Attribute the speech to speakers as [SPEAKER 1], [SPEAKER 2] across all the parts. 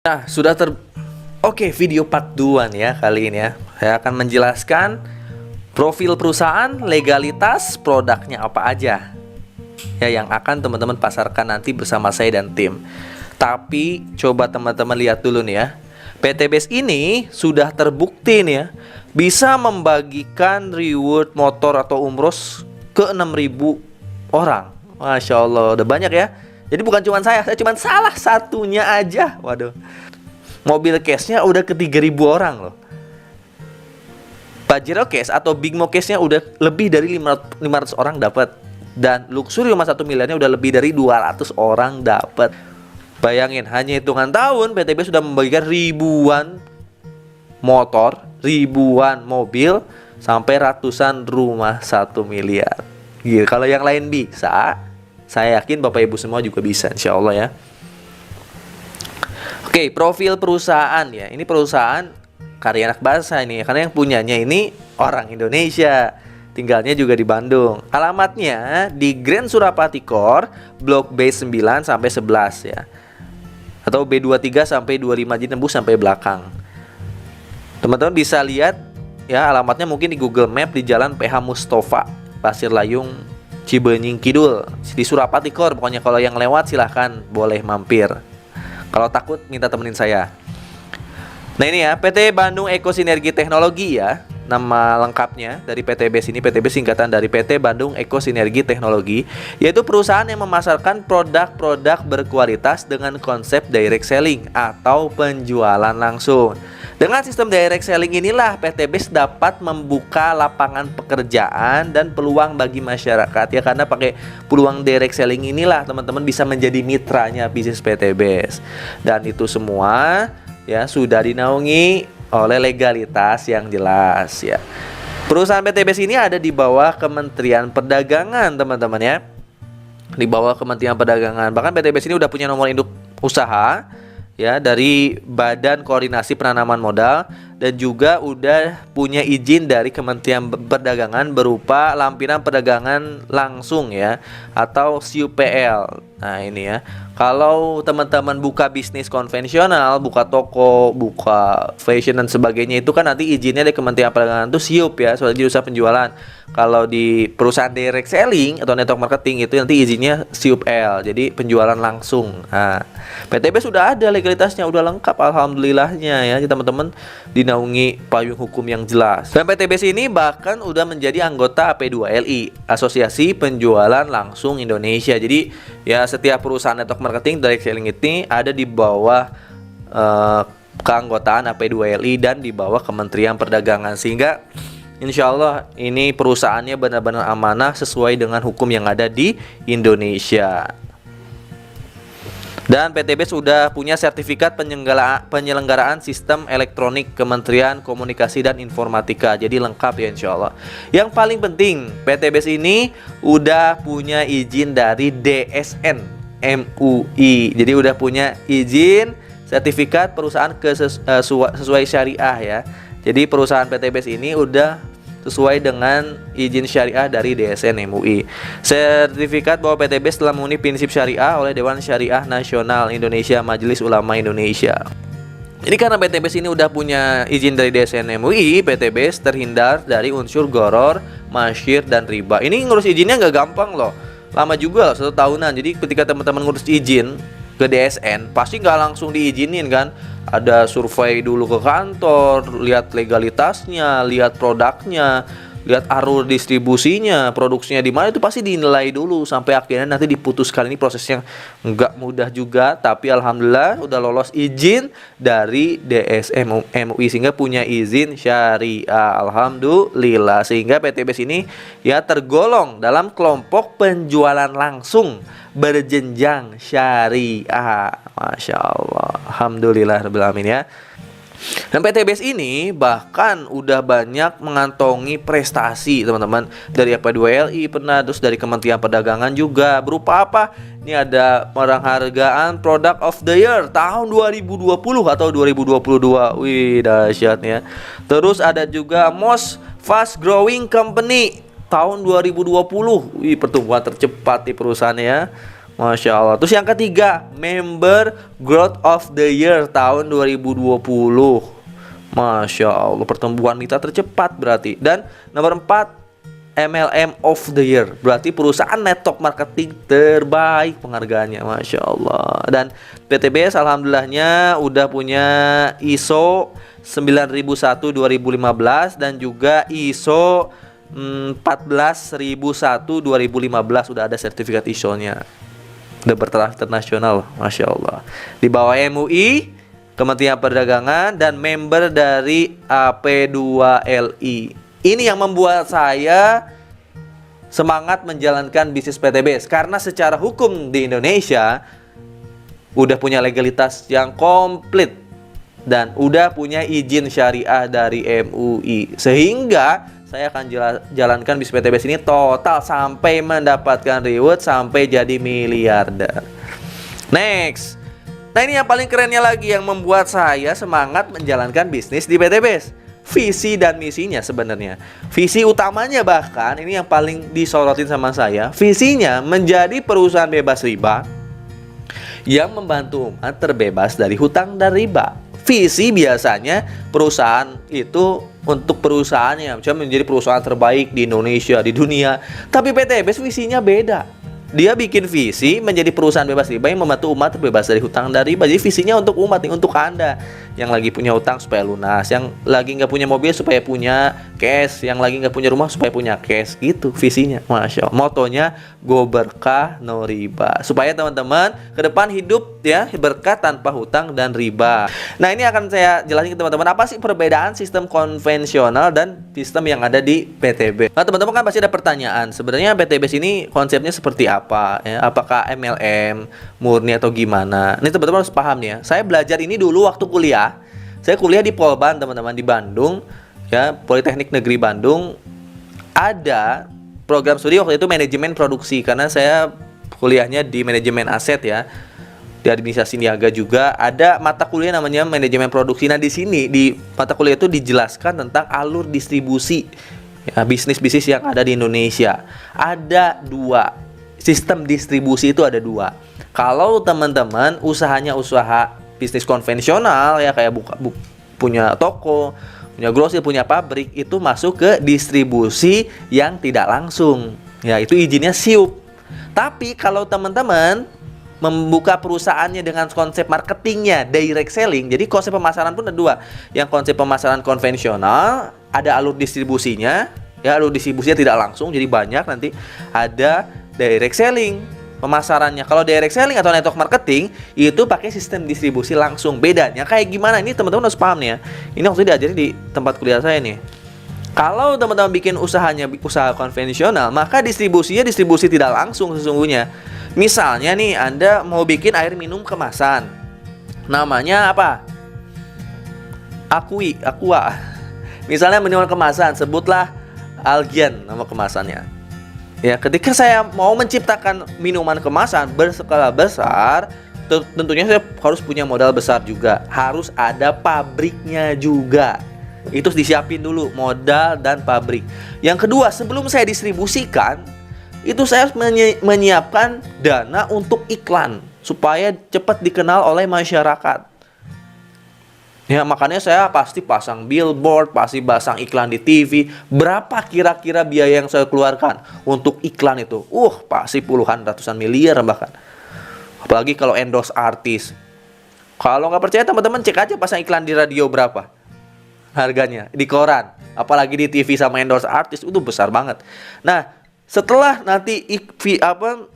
[SPEAKER 1] Nah, Oke, video part 2 nih ya kali ini ya. Saya akan menjelaskan profil perusahaan, legalitas, produknya apa aja ya yang akan teman-teman pasarkan nanti bersama saya dan tim. Tapi coba teman-teman lihat dulu nih ya. PT Base ini sudah terbukti nih ya, bisa membagikan reward motor atau umroh ke 6.000 orang. Masya Allah, udah banyak ya. Jadi bukan cuma saya cuma salah satunya aja. Waduh, mobil case-nya udah ke 3.000 orang loh. Pajero case atau Big Mo case-nya udah lebih dari 500 orang dapat. Dan luxury rumah 1 miliarnya udah lebih dari 200 orang dapat. Bayangin, hanya hitungan tahun PTB sudah membagikan ribuan motor, ribuan mobil, sampai ratusan rumah 1 miliar. Gila, kalau yang lain bisa, saya yakin Bapak Ibu semua juga bisa, insya Allah ya. Oke, profil perusahaan ya. Ini perusahaan karya anak bangsa ini, karena yang punyanya ini orang Indonesia, tinggalnya juga di Bandung. Alamatnya di Grand Surapati Core, Blok B9 sampai 11 ya. Atau B23 sampai 25, jadi tembus sampai belakang. Teman-teman bisa lihat ya alamatnya mungkin di Google Map di Jalan PH Mustafa, Pasir Layung, Cibenying Kidul, di Surapati Core. Pokoknya kalau yang lewat silahkan boleh mampir. Kalau takut minta temenin saya. Nah ini ya, PT Bandung Eko Sinergi Teknologi ya, nama lengkapnya dari PT Base ini. PT Base singkatan dari PT Bandung Eko Sinergi Teknologi, yaitu perusahaan yang memasarkan produk-produk berkualitas dengan konsep direct selling atau penjualan langsung. Dengan sistem direct selling inilah PT Base dapat membuka lapangan pekerjaan dan peluang bagi masyarakat ya, karena pakai peluang direct selling inilah teman-teman bisa menjadi mitranya bisnis PT Base. Dan itu semua ya sudah dinaungi oleh legalitas yang jelas ya. Perusahaan PT Base ini ada di bawah Kementerian Perdagangan teman-teman ya. Di bawah Kementerian Perdagangan. Bahkan PT Base ini udah punya nomor induk usaha ya dari Badan Koordinasi Penanaman Modal, dan juga udah punya izin dari Kementerian Perdagangan berupa lampiran perdagangan langsung ya, atau CUPL. Nah ini ya, kalau teman-teman buka bisnis konvensional, buka toko, buka fashion dan sebagainya, itu kan nanti izinnya dari Kementerian Perdagangan itu SIUP ya, soalnya usaha penjualan. Kalau di perusahaan direct selling atau network marketing itu nanti izinnya SIUP-L, jadi penjualan langsung. Nah, PTB sudah ada legalitasnya, udah lengkap alhamdulillahnya ya teman-teman, dinaungi payung hukum yang jelas. Dan PTB ini bahkan udah menjadi anggota AP2LI, Asosiasi Penjualan Langsung Indonesia. Jadi ya setiap perusahaan network marketing direct selling ini ada di bawah keanggotaan AP2LI dan di bawah Kementerian Perdagangan, sehingga insya Allah ini perusahaannya benar-benar amanah sesuai dengan hukum yang ada di Indonesia. Dan PTB sudah punya sertifikat penyelenggaraan sistem elektronik Kementerian Komunikasi dan Informatika. Jadi lengkap ya insya Allah. Yang paling penting, PTB ini udah punya izin dari DSN MUI. Jadi udah punya izin sertifikat perusahaan sesuai syariah ya. Jadi perusahaan PTB ini udah sesuai dengan izin syariah dari DSN MUI. Sertifikat bahwa PTB telah memenuhi prinsip syariah oleh Dewan Syariah Nasional Indonesia, Majelis Ulama Indonesia. Ini karena PTB ini udah punya izin dari DSN MUI, PTB terhindar dari unsur goror, masyir, dan riba. Ini ngurus izinnya nggak gampang loh, lama juga loh, 1 tahunan. Jadi ketika teman-teman ngurus izin ke DSN, pasti nggak langsung diizinin kan. Ada survei dulu ke kantor, lihat legalitasnya, lihat produknya, lihat alur distribusinya, produksinya di mana, itu pasti dinilai dulu sampai akhirnya nanti diputuskan. Ini prosesnya nggak mudah juga, tapi alhamdulillah udah lolos izin dari DSN MUI sehingga punya izin syariah, alhamdulillah. Sehingga PTB ini ya tergolong dalam kelompok penjualan langsung berjenjang syariah. Masya Allah, alhamdulillah rabbil alamin ya. Dan PT Base ini bahkan udah banyak mengantongi prestasi teman-teman, dari AP2LI pernah, terus dari Kementerian Perdagangan juga. Berupa apa? Ini ada penghargaan Product of the Year tahun 2020 atau 2022. Wih, dahsyat ya. Terus ada juga Most Fast Growing Company tahun 2020. Wih, pertumbuhan tercepat di perusahaannya ya. Masya Allah. Terus yang ketiga, Member Growth of the Year tahun 2020. Masya Allah, pertumbuhan mitra tercepat berarti. Dan nomor 4, MLM of the Year, berarti perusahaan network marketing terbaik penghargaannya. Masya Allah. Dan PTBS alhamdulillahnya udah punya ISO 9001 2015 dan juga ISO 14001 2015, udah ada sertifikat ISO-nya. Udah bertaraf internasional, Masya Allah. Di bawah MUI, Kementerian Perdagangan, dan member dari AP2LI. Ini yang membuat saya semangat menjalankan bisnis PTBS, karena secara hukum di Indonesia udah punya legalitas yang komplit dan udah punya izin syariah dari MUI, sehingga saya akan jalankan bisnis PTBS ini total sampai mendapatkan reward, sampai jadi miliarder. Next. Nah, ini yang paling kerennya lagi yang membuat saya semangat menjalankan bisnis di PTBS. Visi dan misinya sebenarnya. Visi utamanya bahkan ini yang paling disorotin sama saya. Visinya menjadi perusahaan bebas riba yang membantu umat terbebas dari hutang dan riba. Visi biasanya perusahaan itu untuk perusahaannya, misalnya menjadi perusahaan terbaik di Indonesia, di dunia. Tapi PTBS visinya beda. Dia bikin visi menjadi perusahaan bebas riba yang membantu umat terbebas dari hutang dan riba. Jadi visinya untuk umat, untuk Anda yang lagi punya hutang supaya lunas, yang lagi nggak punya mobil supaya punya cash, yang lagi nggak punya rumah supaya punya cash, gitu visinya. Masya Allah. Motonya go berkah no riba, supaya teman-teman ke depan hidup ya berkah tanpa hutang dan riba. Nah, ini akan saya jelasin ke teman-teman apa sih perbedaan sistem konvensional dan sistem yang ada di PTB. Nah, teman-teman kan pasti ada pertanyaan, sebenarnya PTBS ini konsepnya seperti apa ya? Apakah MLM murni atau gimana? Ini teman-teman harus paham ya. Saya belajar ini dulu waktu kuliah. Saya kuliah di Polban, teman-teman, di Bandung ya, Politeknik Negeri Bandung. Ada program studi waktu itu manajemen produksi, karena saya kuliahnya di manajemen aset ya, di administrasi niaga juga. Ada mata kuliah namanya manajemen produksi. Nah, di sini di mata kuliah itu dijelaskan tentang alur distribusi ya, bisnis-bisnis yang ada di Indonesia. Ada dua sistem distribusi, itu ada dua. Kalau teman-teman usahanya usaha bisnis konvensional ya, kayak punya toko, punya grosir, punya pabrik, itu masuk ke distribusi yang tidak langsung ya, itu izinnya SIUP. Tapi kalau teman-teman membuka perusahaannya dengan konsep marketingnya direct selling, jadi konsep pemasaran pun ada dua. Yang konsep pemasaran konvensional ada alur distribusinya ya, alur distribusinya tidak langsung, jadi banyak. Nanti ada direct selling pemasarannya. Kalau direct selling atau network marketing itu pakai sistem distribusi langsung. Bedanya kayak gimana? Ini teman-teman harus paham nih ya. Ini waktu diajari di tempat kuliah saya nih. Kalau teman-teman bikin usahanya usaha konvensional, maka distribusinya distribusi tidak langsung sesungguhnya. Misalnya nih, Anda mau bikin air minum kemasan. Namanya apa? Aqua. Misalnya minuman kemasan, sebutlah Algen nama kemasannya. Ya, ketika saya mau menciptakan minuman kemasan berskala besar, tentunya saya harus punya modal besar juga. Harus ada pabriknya juga. Itu disiapin dulu modal dan pabrik. Yang kedua, sebelum saya distribusikan, itu saya menyiapkan dana untuk iklan supaya cepat dikenal oleh masyarakat. Ya, makanya saya pasti pasang billboard, pasti pasang iklan di TV. Berapa kira-kira biaya yang saya keluarkan untuk iklan itu? Pasti puluhan, ratusan miliar bahkan. Apalagi kalau endorse artis. Kalau nggak percaya teman-teman cek aja pasang iklan di radio berapa harganya, di koran. Apalagi di TV sama endorse artis, itu besar banget. Nah, setelah nanti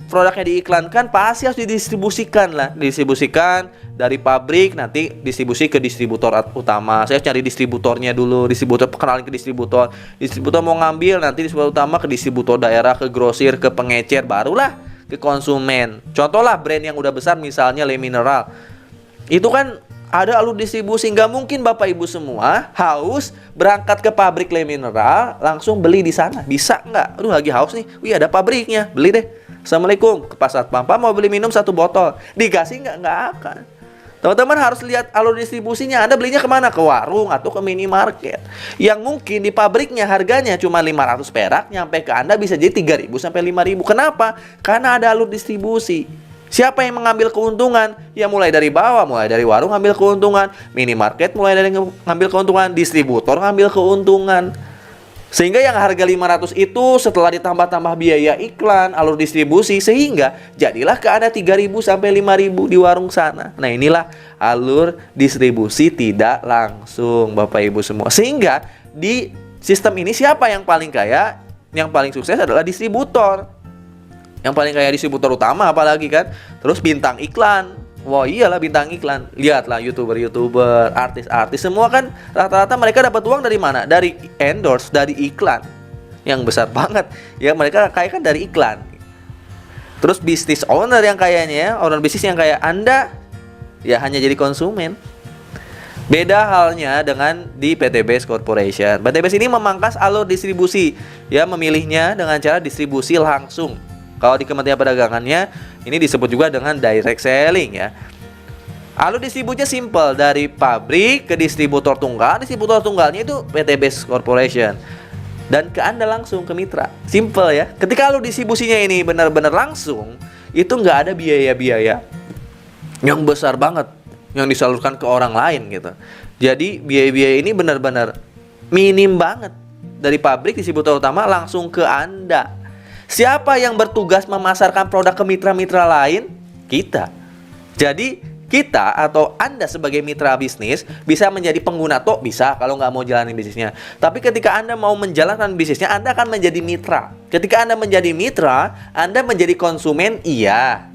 [SPEAKER 1] produknya diiklankan, pasti harus didistribusikan lah. Distribusikan dari pabrik, nanti distribusi ke distributor utama. Saya cari distributornya dulu, distributor, kenalin ke distributor. Distributor mau ngambil, nanti distributor utama ke distributor daerah, ke grosir, ke pengecer, barulah ke konsumen. Contoh lah brand yang udah besar, misalnya Le Mineral. Itu kan ada alur distribusi. Nggak mungkin Bapak Ibu semua haus berangkat ke pabrik Le Mineral langsung beli di sana. Bisa nggak? Aduh, lagi haus nih. Wih, ada pabriknya, beli deh. Assalamualaikum, ke pasar Pampa mau beli minum 1 botol. Dikasih nggak? Nggak akan. Teman-teman harus lihat alur distribusinya. Anda belinya kemana? Ke warung atau ke minimarket, yang mungkin di pabriknya harganya cuma 500 perak, nyampe ke Anda bisa jadi 3.000 sampai 5.000. Kenapa? Karena ada alur distribusi. Siapa yang mengambil keuntungan? Ya mulai dari bawah, mulai dari warung ngambil keuntungan, minimarket mulai dari ngambil keuntungan, distributor ngambil keuntungan. Sehingga yang harga 500 itu setelah ditambah-tambah biaya iklan, alur distribusi, sehingga jadilah ke Anda 3.000 sampai 5.000 di warung sana. Nah, inilah alur distribusi tidak langsung, Bapak Ibu semua. Sehingga di sistem ini siapa yang paling kaya? Yang paling sukses adalah distributor. Yang paling kaya distributor utama apalagi kan. Terus bintang iklan. Wah iyalah bintang iklan. Lihatlah YouTuber, artis-artis semua kan rata-rata mereka dapat uang dari mana? Dari endorse, dari iklan. Yang besar banget. Ya mereka kaya kan dari iklan. Terus bisnis owner yang kayaknya, owner bisnis yang kayak Anda ya hanya jadi konsumen. Beda halnya dengan di PTBS Corporation. PTBS ini memangkas alur distribusi, ya memilihnya dengan cara distribusi langsung. Kalau di Kementerian Perdagangannya ini disebut juga dengan direct selling ya. Alur distribusinya simple, dari pabrik ke distributor tunggal. Distributor tunggalnya itu PTBS Corporation. Dan ke Anda langsung ke mitra. Simple ya. Ketika alur distribusinya ini benar-benar langsung, itu nggak ada biaya-biaya yang besar banget yang disalurkan ke orang lain gitu. Jadi biaya-biaya ini benar-benar minim banget. Dari pabrik distributor utama langsung ke Anda. Siapa yang bertugas memasarkan produk ke mitra-mitra lain? Kita. Jadi kita atau Anda sebagai mitra bisnis bisa menjadi pengguna bisa kalau nggak mau jalanin bisnisnya. Tapi ketika Anda mau menjalankan bisnisnya, Anda akan menjadi mitra. Ketika Anda menjadi mitra, Anda menjadi konsumen, iya.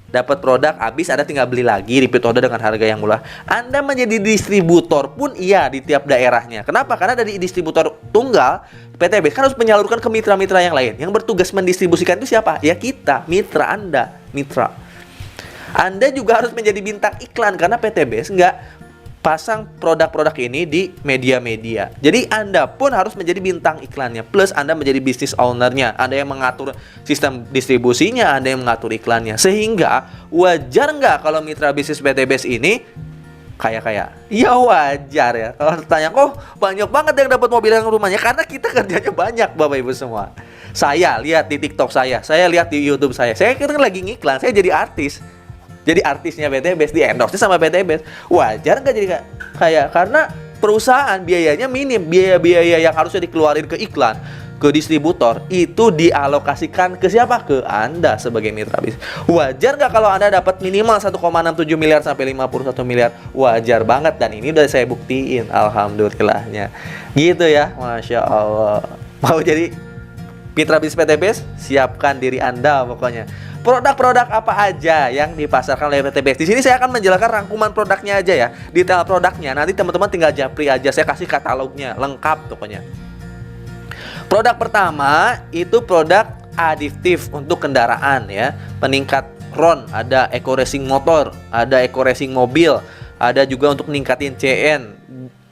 [SPEAKER 1] Dapat produk habis, Anda tinggal beli lagi, repeat order dengan harga yang murah. Anda menjadi distributor pun iya di tiap daerahnya. Kenapa? Karena dari distributor tunggal, PTBS kan harus menyalurkan ke mitra-mitra yang lain. Yang bertugas mendistribusikan itu siapa? Ya kita, mitra Anda, mitra. Anda juga harus menjadi bintang iklan karena PTBS nggak pasang produk-produk ini di media-media. Jadi Anda pun harus menjadi bintang iklannya. Plus Anda menjadi business owner-nya. Anda yang mengatur sistem distribusinya, Anda yang mengatur iklannya. Sehingga wajar nggak kalau mitra bisnis PTBS ini kaya-kaya? Ya wajar ya. Kalau tanya, kok banyak banget yang dapat mobil yang rumahnya? Karena kita kerjanya banyak, Bapak Ibu semua. Saya lihat di TikTok saya lihat di YouTube saya kan lagi ngiklan, saya jadi artis. Jadi artisnya PTBS, di endorse sama PTBS. Wajar nggak jadi kaya? Karena perusahaan biayanya minim. Biaya-biaya yang harusnya dikeluarin ke iklan, ke distributor, itu dialokasikan ke siapa? Ke Anda sebagai mitra bisnis. Wajar nggak kalau Anda dapat minimal 1,67 miliar sampai 51 miliar? Wajar banget, dan ini udah saya buktiin, alhamdulillahnya. Gitu ya, Masya Allah. Mau jadi mitra bisnis PTBS? Siapkan diri Anda pokoknya. Produk-produk apa aja yang dipasarkan oleh PTBS? Di sini saya akan menjelaskan rangkuman produknya aja ya, detail produknya. Nanti teman-teman tinggal japri aja, saya kasih katalognya lengkap pokoknya. Produk pertama itu produk additive untuk kendaraan ya, peningkat RON, ada Eco Racing motor, ada Eco Racing mobil, ada juga untuk meningkatin CN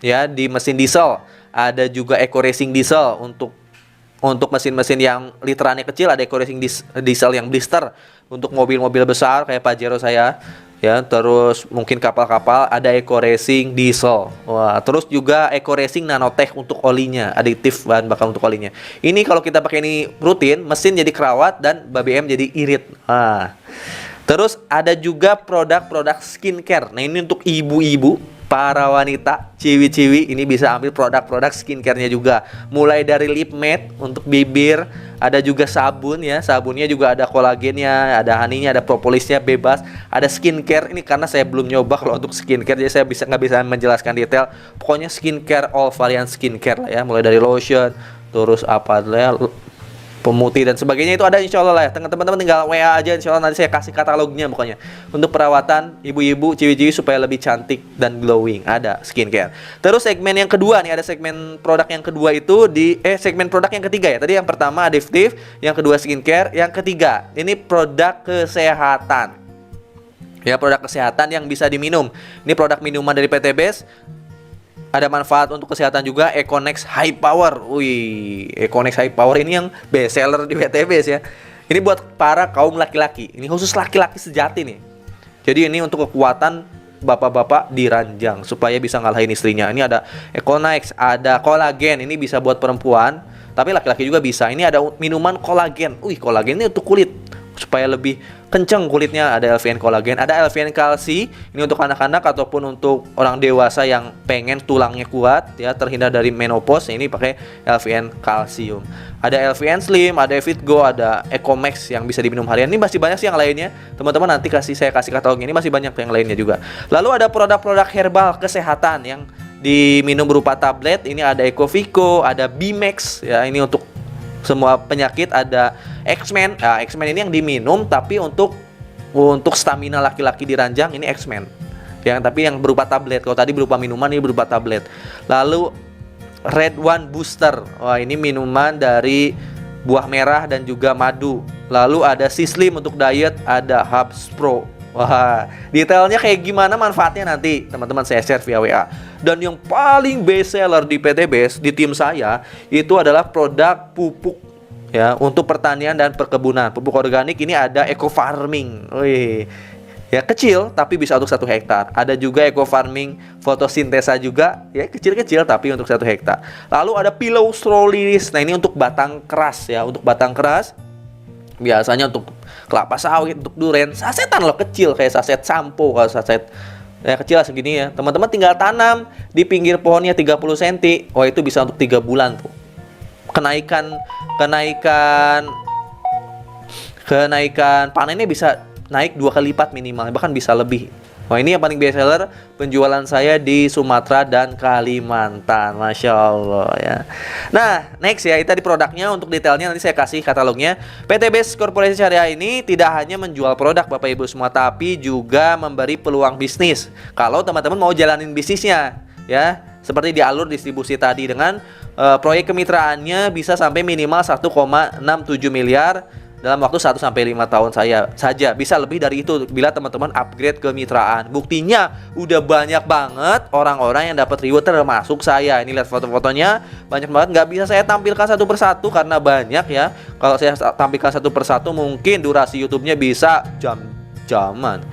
[SPEAKER 1] ya di mesin diesel, ada juga Eco Racing diesel untuk mesin-mesin yang literannya kecil, ada Eco Racing diesel yang blister untuk mobil-mobil besar kayak Pajero saya ya. Terus mungkin kapal-kapal ada Eco Racing diesel. Wah, terus juga Eco Racing nanotech untuk olinya, aditif bahan bakar untuk olinya. Ini kalau kita pakai ini rutin, mesin jadi kerawat dan BBM jadi irit. Terus ada juga produk-produk skincare. Nah, ini untuk ibu-ibu, para wanita, ciwi-ciwi, ini bisa ambil produk-produk skincare-nya juga. Mulai dari lip matte untuk bibir, ada juga sabun ya. Sabunnya juga ada kolagennya, ada honey-nya, ada propolisnya bebas. Ada skincare, ini karena saya belum nyoba kalau untuk skincare, jadi saya nggak bisa menjelaskan detail. Pokoknya skincare, all varian skincare lah ya. Mulai dari lotion, terus apa ya, pemutih dan sebagainya, itu ada insya Allah lah ya. Teman-teman tinggal WA aja, insya Allah nanti saya kasih katalognya pokoknya. Untuk perawatan ibu-ibu, ciwi-ciwi supaya lebih cantik dan glowing, ada skincare. Terus segmen yang kedua nih, ada segmen produk yang kedua itu di segmen produk yang ketiga ya. Tadi yang pertama additive, yang kedua skincare, yang ketiga ini produk kesehatan. Ya, produk kesehatan yang bisa diminum. Ini produk minuman dari PTBS. Ada manfaat untuk kesehatan juga, Econex High Power. Wih, Econex High Power ini yang best seller di PTBS ya. Ini buat para kaum laki-laki. Ini khusus laki-laki sejati nih. Jadi ini untuk kekuatan bapak-bapak di ranjang supaya bisa ngalahin istrinya. Ini ada Econex, ada kolagen. Ini bisa buat perempuan, tapi laki-laki juga bisa. Ini ada minuman kolagen. Wih, kolagen ini untuk kulit. supaya lebih kenceng kulitnya. Ada LVN Collagen, ada LVN Kalsi. Ini untuk anak-anak ataupun untuk orang dewasa yang pengen tulangnya kuat ya, terhindar dari menopause. Ini pakai LVN Kalsium. Ada LVN Slim, ada Evitgo, ada Ecomax yang bisa diminum harian. Ini masih banyak sih yang lainnya. Teman-teman nanti saya kasih katalognya. Ini masih banyak yang lainnya juga. Lalu ada produk-produk herbal kesehatan yang diminum berupa tablet. Ini ada Ecovico, ada Bimax ya, ini untuk semua penyakit. Ada X-Men. Nah, X-Men ini yang diminum tapi untuk stamina laki-laki diranjang, ini X-Men. Tapi yang berupa tablet. Kalau tadi berupa minuman, ini berupa tablet. Lalu Red One Booster. Wah, ini minuman dari buah merah dan juga madu. Lalu ada Sislim untuk diet, ada Hubs Pro. Wah, detailnya kayak gimana manfaatnya nanti teman-teman saya share via WA. Dan yang paling best seller di PTBest, di tim saya, itu adalah produk pupuk ya, untuk pertanian dan perkebunan. Pupuk organik ini ada Eco Farming. Wih, ya kecil tapi bisa untuk 1 hektar. Ada juga Eco Farming fotosintesa juga, ya kecil-kecil tapi untuk 1 hektar. Lalu ada Pillow Straw Lilies. Nah, ini untuk batang keras ya, untuk batang keras. Biasanya untuk kelapa sawit, untuk duren, sasetan loh, kecil kayak saset sampo. Kalau saset ya kecil segini ya, teman-teman tinggal tanam di pinggir pohonnya 30 cm. Wah, itu bisa untuk 3 bulan tuh. Kenaikan panennya bisa naik 2 kali lipat minimal, bahkan bisa lebih. Wah, ini yang paling best seller penjualan saya di Sumatera dan Kalimantan. Masya Allah ya. Nah, next ya, itu tadi produknya. Untuk detailnya nanti saya kasih katalognya. PTBest Corporation Syariah ini tidak hanya menjual produk Bapak Ibu semua, tapi juga memberi peluang bisnis. Kalau teman-teman mau jalanin bisnisnya ya, seperti di alur distribusi tadi, dengan proyek kemitraannya bisa sampai minimal 1,67 miliar dalam waktu 1 sampai 5 tahun saja. Bisa lebih dari itu bila teman-teman upgrade kemitraan. Buktinya udah banyak banget orang-orang yang dapat reward, termasuk saya. Ini lihat foto-fotonya, banyak banget. Nggak bisa saya tampilkan satu persatu karena banyak ya. Kalau saya tampilkan satu persatu mungkin durasi YouTube-nya bisa jam-jaman.